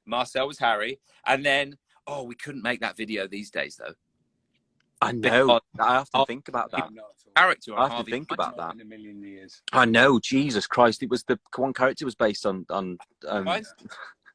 Marcel was Harry, and then we couldn't make that video these days though. I know. I often think about that. Character on I have Harvey to think about that. In a million years. I know. Jesus Christ! It was the one character was based on.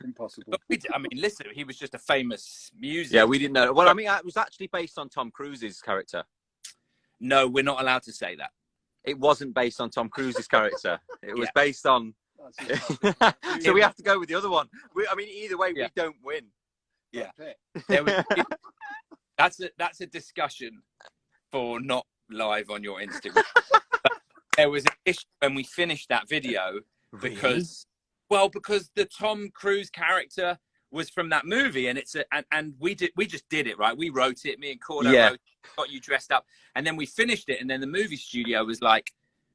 Impossible. I mean, listen, he was just a famous music. Yeah, we didn't know. Well, I mean, it was actually based on Tom Cruise's character. No, we're not allowed to say that. It wasn't based on Tom Cruise's character. It was based on. So we have to go with the other one. I mean, either way, we don't win. Yeah, that's a discussion for not live on your Instagram. There was an issue when we finished that video because the Tom Cruise character was from that movie, and we just did it right. We wrote it. Me and Cordo wrote, got you dressed up, and then we finished it. And then the movie studio was like,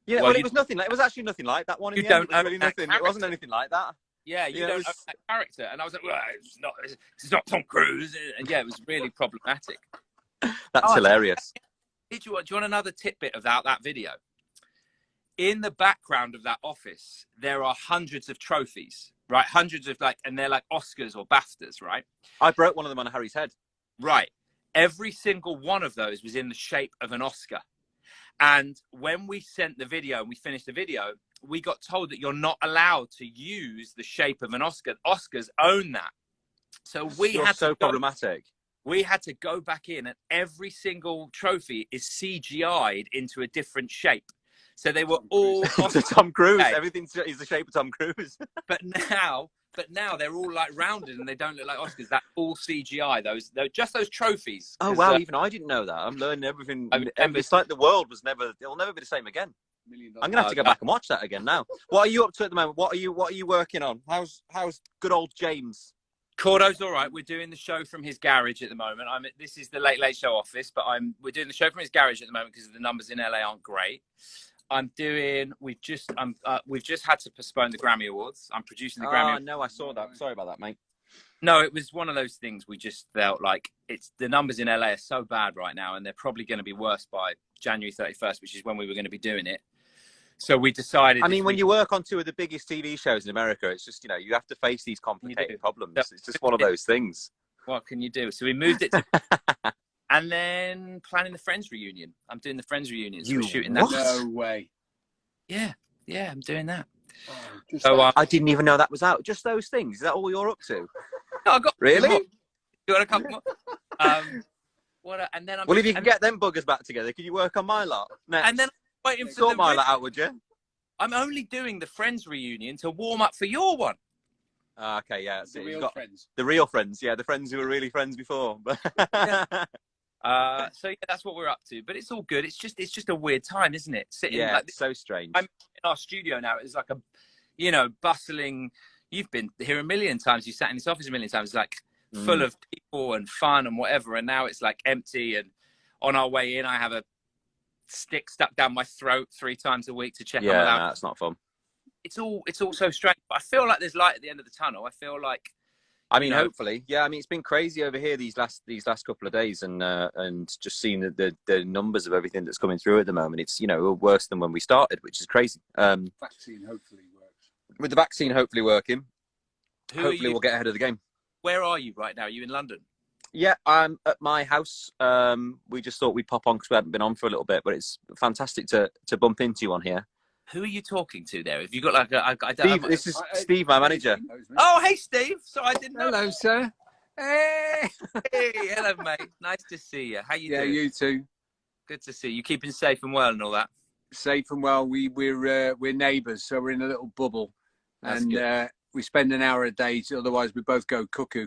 "Yeah, well, it was nothing. It was actually nothing like that one. In the end. It was really nothing. It wasn't anything like that. Yeah, you don't own that character." And I was like, "Well, it's not Tom Cruise." And yeah, it was really problematic. That's hilarious. Do you want another tidbit about that video? In the background of that office, there are hundreds of trophies, right? Hundreds of and they're like Oscars or BAFTAs, right? I broke one of them on Harry's head. Right. Every single one of those was in the shape of an Oscar. And when we sent the video and we finished the video, we got told that you're not allowed to use the shape of an Oscar. Oscars own that. So problematic. We had to go back in, and every single trophy is CGI'd into a different shape. So they were all Tom Cruise. Everything is the shape of Tom Cruise. But now they're all like rounded and they don't look like Oscars. That's all CGI. Just those trophies. Oh wow! Even I didn't know that. I'm learning everything. It's like the world was never. It'll never be the same again. I'm gonna have to go back and watch that again now. What are you up to at the moment? What are you working on? How's good old James? Cordo's all right. We're doing the show from his garage at the moment. This is the Late Late Show office, but we're doing the show from his garage at the moment because the numbers in LA aren't great. We've just had to postpone the Grammy Awards. I'm producing the Grammy. Oh, no, I saw that. Sorry about that, mate. No, it was one of those things. We just felt like the numbers in LA are so bad right now, and they're probably going to be worse by January 31st, which is when we were going to be doing it. So we decided. I mean, when you work on two of the biggest TV shows in America, it's just, you have to face these complicated problems. It's just one of those things. What can you do? So we moved it to... And then planning the Friends reunion. I'm doing the Friends reunion. So we're shooting that. No way. Yeah, I'm doing that. I didn't even know that was out. Just those things. Is that all you're up to? No, I got really. You got a couple more. And then if you can get them buggers back together, can you work on my lot next? And then I'm waiting for sort my lot out, would you? I'm only doing the Friends reunion to warm up for your one. Okay, yeah. The real friends. The real friends, yeah. The friends who were really friends before. Yeah. So yeah, that's what we're up to. But it's all good. It's just a weird time, isn't it? Sitting it's so strange. I'm in our studio now. It's like a, bustling. You've been here a million times. You sat in this office a million times. It's like full of people and fun and whatever. And now it's like empty. And on our way in, I have a stick stuck down my throat 3 times a week to check. Yeah, no, that's not fun. It's all so strange. But I feel like there's light at the end of the tunnel. I feel like. I mean, hopefully, yeah. I mean, it's been crazy over here these last couple of days, and just seeing the numbers of everything that's coming through at the moment. It's worse than when we started, which is crazy. Vaccine hopefully works. With the vaccine hopefully working, hopefully we'll get ahead of the game. Where are you right now? Are you in London? Yeah, I'm at my house. We just thought we'd pop on because we hadn't been on for a little bit, but it's fantastic to bump into you on here. Who are you talking to there? Have you got like I don't Steve, this is Steve, my manager. Oh, hey, Steve. So I didn't know. Hello, sir. Hey. Hey, hello, mate. Nice to see you. How you doing? Yeah, you too. Good to see you. Keeping safe and well and all that. Safe and well. We're neighbours, so we're in a little bubble, That's and good. We spend an hour a day. Otherwise, we both go cuckoo.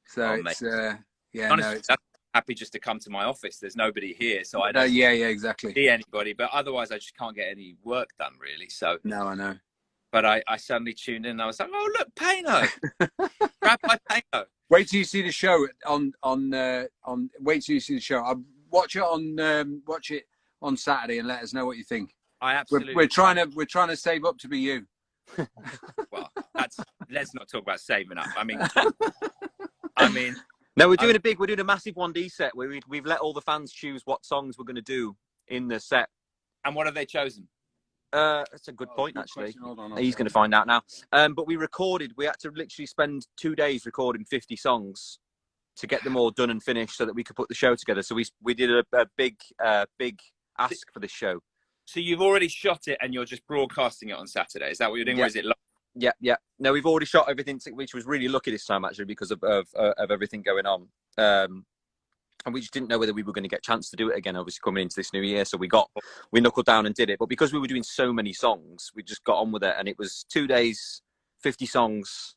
So it's honestly, I'm happy just to come to my office. There's nobody here, so I don't exactly see anybody. But otherwise, I just can't get any work done, really. So no, I know. But I suddenly tuned in and I was like, oh, look, Payne. Rabbi Payne. Wait till you see the show on. Wait till you see the show. I'll watch it on Saturday and let us know what you think. I absolutely. We're trying to save up to be you. Well, let's not talk about saving up. I mean. No, we're doing a massive 1D set where we've let all the fans choose what songs we're going to do in the set. And what have they chosen? That's a good point, actually. Hold on, He's going to find out now. But we had to literally spend 2 days recording 50 songs to get them all done and finished so that we could put the show together. So we did a big ask for this show. So you've already shot it and you're just broadcasting it on Saturday. Is that what you're doing? Yeah. Or is it live? Yeah. No, we've already shot everything, which was really lucky this time, actually, because of everything going on. And we just didn't know whether we were going to get a chance to do it again, obviously, coming into this new year. So we knuckled down and did it. But because we were doing so many songs, we just got on with it. And it was 2 days, 50 songs.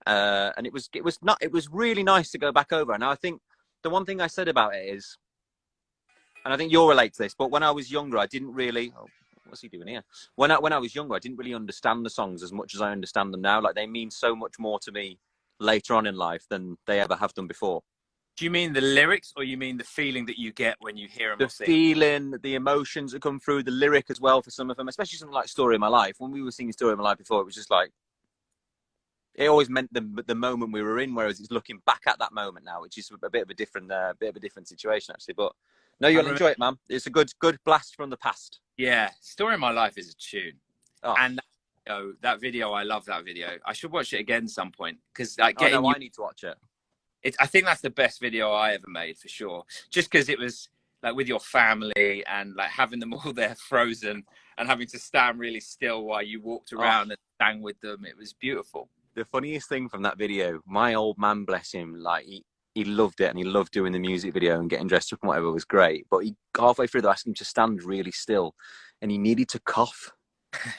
And it was really nice to go back over. And I think the one thing I said about it is, and I think you'll relate to this, but when I was younger, I didn't really, what's he doing here? When I was younger, I didn't really understand the songs as much as I understand them now. Like, they mean so much more to me later on in life than they ever have done before. Do you mean the lyrics, or you mean the feeling that you get when you hear them? The feeling, the emotions that come through, the lyric as well for some of them, especially something like Story of My Life. When we were singing Story of My Life before, it was just like, it always meant the moment we were in, whereas it's looking back at that moment now, which is a bit of a different situation, actually. But no, you'll enjoy it, man. It's a good blast from the past. Yeah, Story of My Life is a tune. Oh. And that video, I love that video. I should watch it again some point, because I need to watch it. I think that's the best video I ever made, for sure. Just because it was like with your family and like having them all there frozen and having to stand really still while you walked around and sang with them. It was beautiful. The funniest thing from that video, my old man, bless him, like he loved it and he loved doing the music video and getting dressed up and whatever was great. But he halfway through, they asked him to stand really still and he needed to cough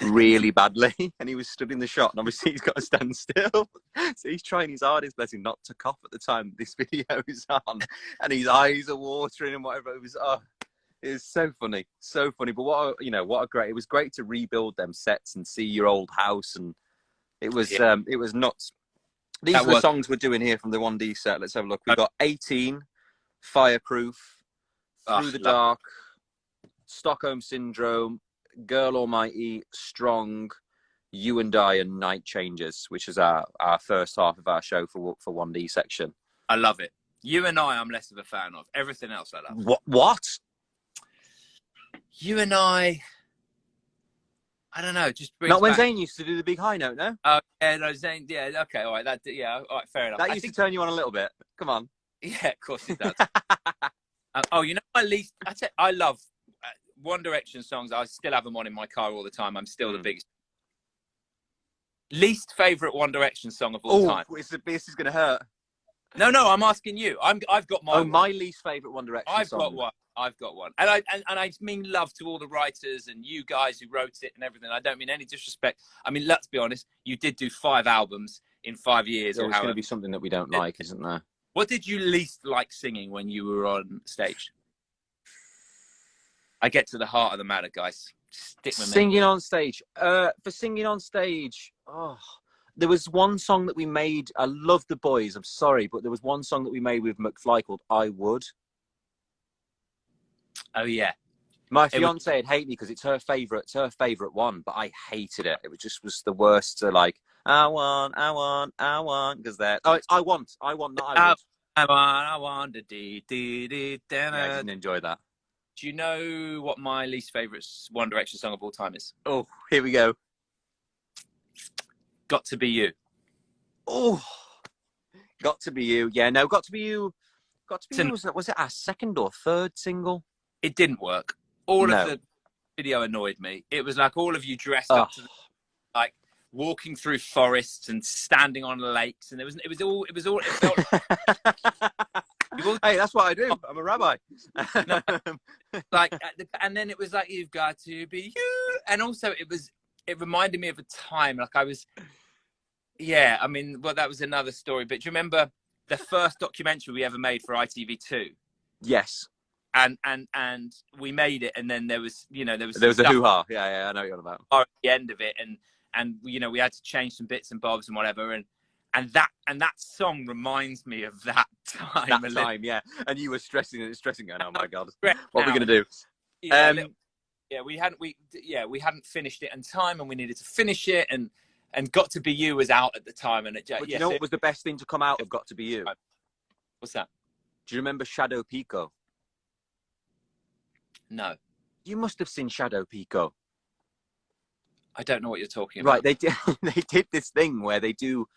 really badly, and he was stood in the shot, and obviously he's got to stand still, so he's trying his hardest, bless him, not to cough at the time this video is on, and his eyes are watering and whatever. It was so funny. But it was great to rebuild them sets and see your old house, and it was nuts. These are the songs we're doing here from the 1D set. Let's have a look. We've got 18, Fireproof, Through the Dark, Stockholm Syndrome, Girl Almighty, Strong, You and I, and Night Changes, which is our first half of our show for 1D section. I love it. You and I'm less of a fan of. Everything else I love. What? You and I don't know. Just not when Zayn used to do the big high note, no? Oh, yeah, no, Zayn. Yeah, okay, all right. All right, fair enough. That used to turn you on a little bit. Come on. Yeah, of course it does. You know, I love One Direction songs. I still have them on in my car all the time. I'm still the biggest. Least favorite One Direction song of all time. This is going to hurt. No, I'm asking you. I've got my. My least favorite One Direction song. I've got one, and I mean love to all the writers and you guys who wrote it and everything. I don't mean any disrespect. I mean, let's be honest. You did do 5 albums in 5 years. There's going to be something that we don't like, isn't there? What did you least like singing when you were on stage? I get to the heart of the matter, guys. Stick with me. Singing on stage. For singing on stage, there was one song that we made. I love the boys. I'm sorry, but there was one song that we made with McFly called "I Would." Oh yeah. My fiance would hate me because it's her favorite. It's her favorite one, but I hated it. It was the worst. To like, I want, because they're. Oh, it's I want, not I would. I want. Yeah, I didn't enjoy that. Do you know what my least favourite One Direction song of all time is? Oh, here we go. Got to Be You. Oh, Got to Be You. Yeah, no, Got to Be You. Got to Be You. Was it our second or third single? It didn't work. All of the video annoyed me. It was like all of you dressed up to like walking through forests and standing on lakes, and it felt hey, that's what I do. I'm a rabbi. No, and then it was like, you've got to be you, and also it reminded me of a time like I was. Yeah, I mean, well, that was another story. But do you remember the first documentary we ever made for ITV2? Yes. And we made it, and then there was a hoo-ha. Yeah, I know what you're on about. At the end of it, and we had to change some bits and bobs and whatever, and that song reminds me of that time. Yeah. And you were stressing, going, oh my God, what are we gonna do? We hadn't finished it in time, and we needed to finish it, and Got to Be You was out at the time, and you know what was the best thing to come out of Got to Be You? What's that? Do you remember Shadow Pico? No. You must have seen Shadow Pico. I don't know what you're talking about. Right, they did this thing where they do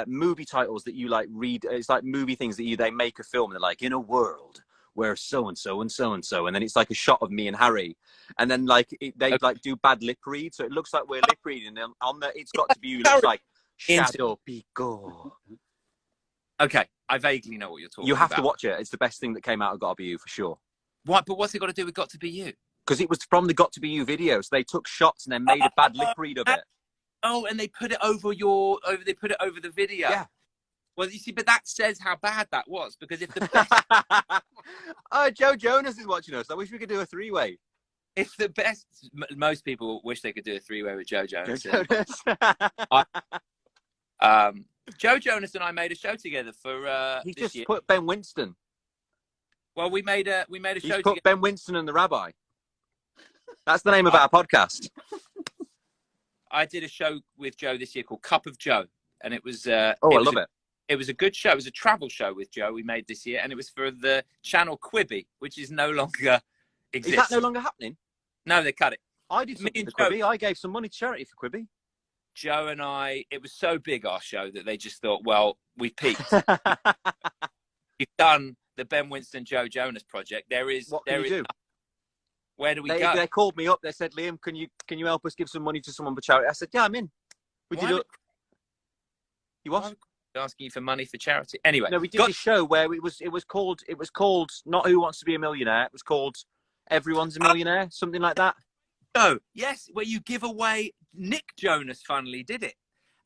movie titles that you like read. It's like movie things that they make a film. And they're like, in a world where so and so and so and so, and then it's like a shot of me and Harry, and then like they like do bad lip read, so it looks like we're lip reading. And on the It's Got to Be You looks like Shadow Pico. Okay, I vaguely know what you're talking about. You have to watch it. It's the best thing that came out of Got to Be You for sure. What? But what's it got to do with Got to Be You? Because it was from the Got to Be You video, so they took shots and then made a bad lip read of it. Oh, and they put it over They put it over the video. Yeah. Well, you see, but that says how bad that was, because if the best, oh, Joe Jonas is watching us. I wish we could do a three-way. if the best, most people wish they could do a three-way with Joe Jonas. Joe Jonas. Joe Jonas and I made a show together for He this just year. put Ben Winston. Well, we made a show He's together. put Ben Winston and the Rabbi. That's the name of our podcast. I did a show with Joe this year called Cup of Joe, and it was. I love it. It was a good show. It was a travel show with Joe we made this year, and it was for the channel Quibi, which is no longer exists. Is that no longer happening? No, they cut it. I did something and for Quibi. I gave some money to charity for Quibi. Joe and I, it was so big, our show, that they just thought, well, we peaked. We've done the Ben Winston, Joe Jonas project. What can you do? Where do we go? They called me up. They said, Liam, can you help us give some money to someone for charity? I said, yeah, I'm in. We did it. You what? Asking you for money for charity. Anyway, no, we did this show where it was called not Who Wants to Be a Millionaire. It was called Everyone's a Millionaire, something like that. Oh, yes, where you give away. Nick Jonas, funnily, did it,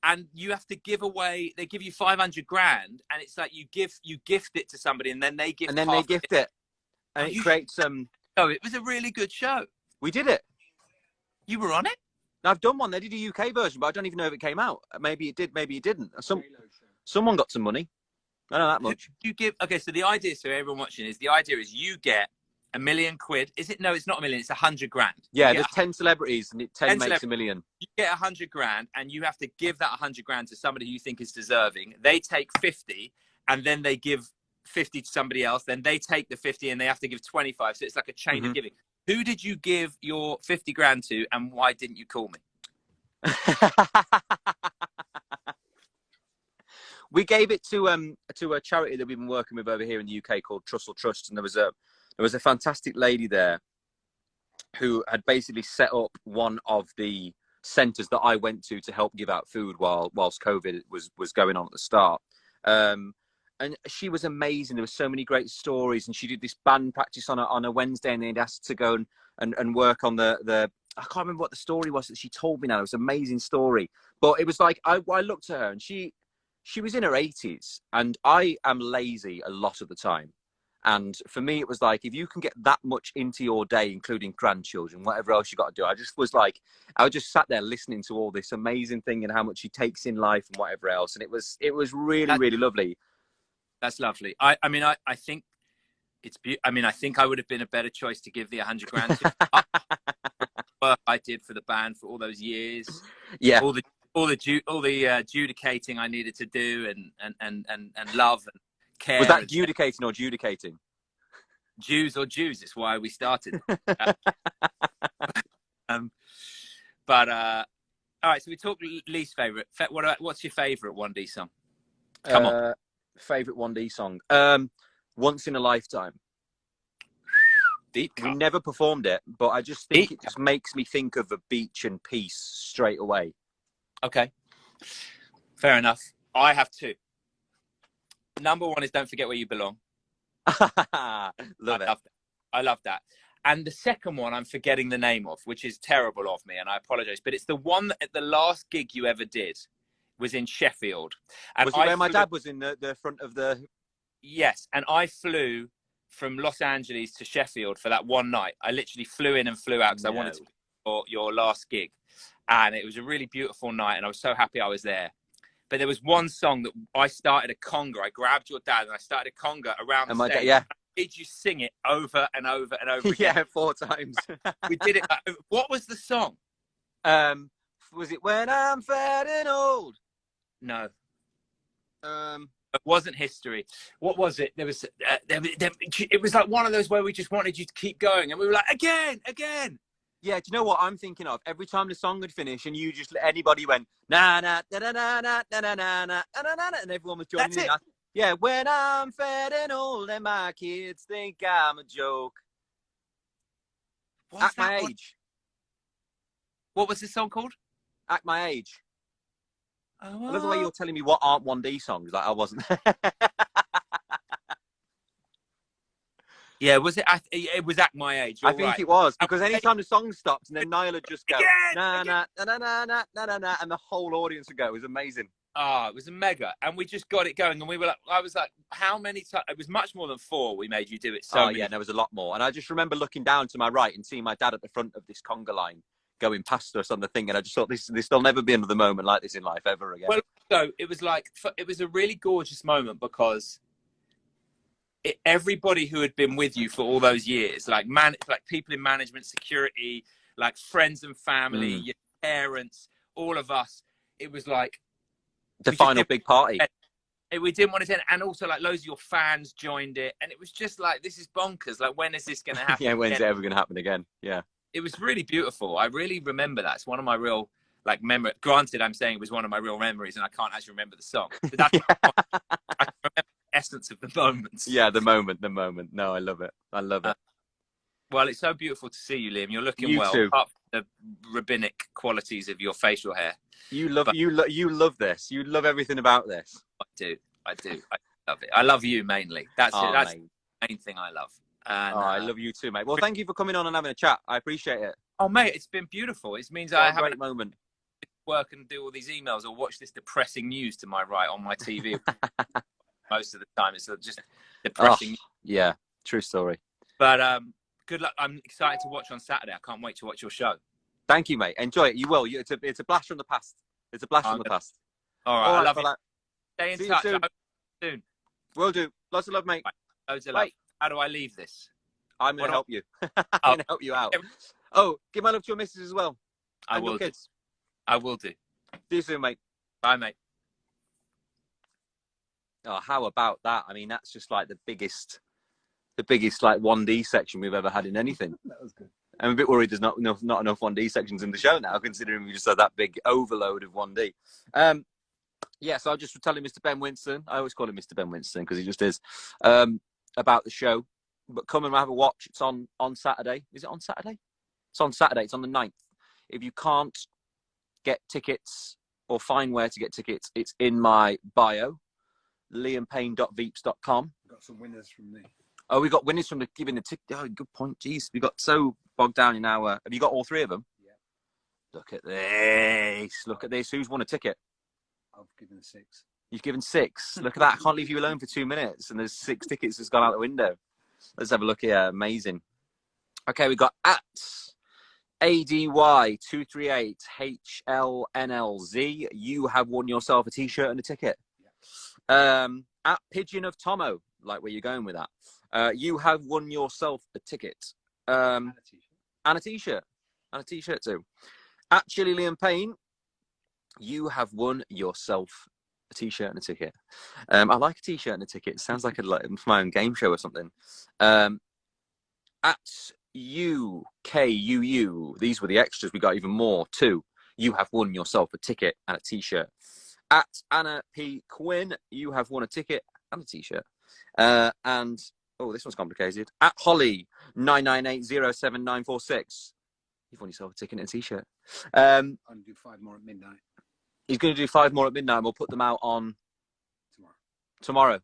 and you have to give away. They give you 500 grand, and it's like you gift it to somebody, and then they gift. They gift it, and it creates Oh, it was a really good show. We did it. You were on it. I've done one. They did a UK version, but I don't even know if it came out. Maybe it did. Maybe it didn't. Someone got some money. I don't know that much. You give. Okay, so the idea, so everyone watching is you get £1 million. Is it? No, it's not $1 million. It's 100 grand. Yeah, there's 10 celebrities, and 10 makes $1 million. You get 100 grand, and you have to give that 100 grand to somebody you think is deserving. They take 50, and then they give 50 to somebody else. Then they take the 50, and they have to give 25. So it's like a chain of giving. Who did you give your 50 grand to, and why didn't you call me? We gave it to a charity that we've been working with over here in the UK called Trussell Trust, and there was a fantastic lady there who had basically set up one of the centres that I went to help give out food whilst COVID was going on at the start. And she was amazing. There were so many great stories, and she did this band practice on a Wednesday, and they'd asked to go and work on the I can't remember what the story was that she told me now. It was an amazing story, but it was like I looked at her, and she was in her 80s, and I am lazy a lot of the time. And for me, it was like, if you can get that much into your day, including grandchildren, whatever else you got to do, I just sat there listening to all this amazing thing and how much she takes in life and whatever else. And it was really, really lovely. That's lovely. I mean, I think it's I mean, I think I would have been a better choice to give the 100 grand to. Work I did for the band for all those years. Yeah. All the adjudicating I needed to do and love and care. Was that adjudicating or judicating? Jews or Jews. It's why we started. But all right. So we talked least favorite. What's your favorite 1D song? Come on. Favorite 1D song. Once in a Lifetime. Deep. We never performed it, but I just think it just makes me think of a beach and peace straight away. Okay. Fair enough. I have two. Number one is Don't Forget Where You Belong. I love that. And the second one I'm forgetting the name of, which is terrible of me, and I apologize, but it's the one that at the last gig you ever did was in Sheffield. And was it where my dad was in the front of the... Yes, and I flew from Los Angeles to Sheffield for that one night. I literally flew in and flew out because I wanted to for your last gig. And it was a really beautiful night, and I was so happy I was there. But there was one song that I started a conga. I grabbed your dad, and I started a conga around the stage. Yeah. I made you sing it over and over and over again. Yeah, 4 times. We did it. What was the song? Was it When I'm Fat and Old? No. It wasn't History. What was it? There was. It was like one of those where we just wanted you to keep going, and we were like, again. Yeah, do you know what I'm thinking of? Every time the song would finish and you just anybody went na na na na na na na na na na na na, and everyone was joining in. Yeah, when I'm fat and old and my kids think I'm a joke. Act My Age. What was this song called? Act My Age. Oh, I love the way you're telling me what aren't 1D songs. Like I wasn't. Yeah, was it? It was Act My Age. I think it was, because anytime the song stops and then Niall would just go na na na na na na na na, and the whole audience would go. It was amazing. Oh, it was a mega, and we just got it going, and we were like, I was like, how many times? It was much more than 4. We made you do it. Yeah, there was a lot more, and I just remember looking down to my right and seeing my dad at the front of this conga line going past us on the thing, and I just thought this there'll never be another moment like this in life ever again. Well, so it was like it was a really gorgeous moment because everybody who had been with you for all those years, like people in management, security, like friends and family, your parents, all of us, it was like the final big party. We didn't want to end, and also like loads of your fans joined it, and it was just like, this is bonkers. Like, when is this going to happen? Yeah, when's it ever going to happen again? Yeah, it was really beautiful. I really remember that. It's one of my real like memories. Granted, I'm saying it was one of my real memories, and I can't actually remember the song, but that's I can remember the essence of the moments. Yeah, the moment. No, I love it. Well, it's so beautiful to see you, Liam. You're looking you well. Too. Apart from the rabbinic qualities of your facial hair. You love this. You love everything about this. I do. I love it. I love you mainly. That's it. That's mate. the main thing I love. And, I love you too, mate. Well, thank you for coming on and having a chat. I appreciate it. Oh, mate, it's been beautiful. It means I have a great moment. Work and do all these emails or watch this depressing news to my right on my TV. Most of the time, it's just depressing. Yeah, true story. But good luck. I'm excited to watch on Saturday. I can't wait to watch your show. Thank you, mate. Enjoy it. You will. It's a blast from the past. It's a blast from the past. All right. I love it. That. Stay in touch. Soon. Will do. Lots of love, mate. Loads of love. How do I leave this? I'm going to help you. I'm going to help you out. Oh, give my love to your missus as well. I will. Kids. I will do. See you soon, mate. Bye, mate. Oh, how about that? I mean, that's just like the biggest like 1D section we've ever had in anything. That was good. I'm a bit worried there's not enough 1D sections in the show now, considering we just had that big overload of 1D. Yeah, so I just was telling Mr. Ben Winston, I always call him Mr. Ben Winston because he just is, about the show. But come and have a watch. It's on Saturday. Is it on Saturday? It's on Saturday. It's on the 9th. If you can't get tickets or find where to get tickets, it's in my bio, liampayne.veeps.com. Got some winners from me. Oh, we got winners from the giving the ticket. Oh, good point. Jeez, we got so bogged down in our. Have you got all 3 of them? Yeah. Look at this. Look at this. Who's won a ticket? I've given 6. You've given 6. Look at that. I can't leave you alone for 2 minutes, and there's 6 tickets that's gone out the window. Let's have a look here. Amazing. Okay, we got at ADY238HLNLZ. You have won yourself a t-shirt and a ticket. Yeah. At Pigeon of Tomo, like where you're going with that. You have won yourself a ticket. And a t-shirt. And a t-shirt too. At Chili Liam Payne, you have won yourself a t-shirt and a ticket. I like a t-shirt and a ticket. It sounds like my own game show or something. At UKUU, these were the extras. We got even more too. You have won yourself a ticket and a t-shirt. At Anna P. Quinn, you have won a ticket and a t-shirt. And oh, this one's complicated. At Holly 9980796, you've won yourself a ticket and a t-shirt. I'm going to do 5 more at midnight. He's going to do 5 more at midnight, and we'll put them out on tomorrow.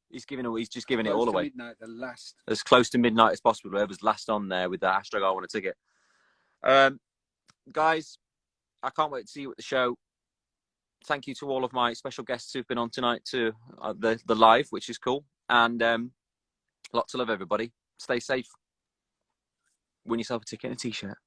He's just giving it all away. Midnight, the last. As close to midnight as possible. Whoever's last on there with the hashtag I want a ticket. Guys, I can't wait to see you at the show. Thank you to all of my special guests who've been on tonight to the live, which is cool. And lots of love, everybody. Stay safe. Win yourself a ticket and a t-shirt.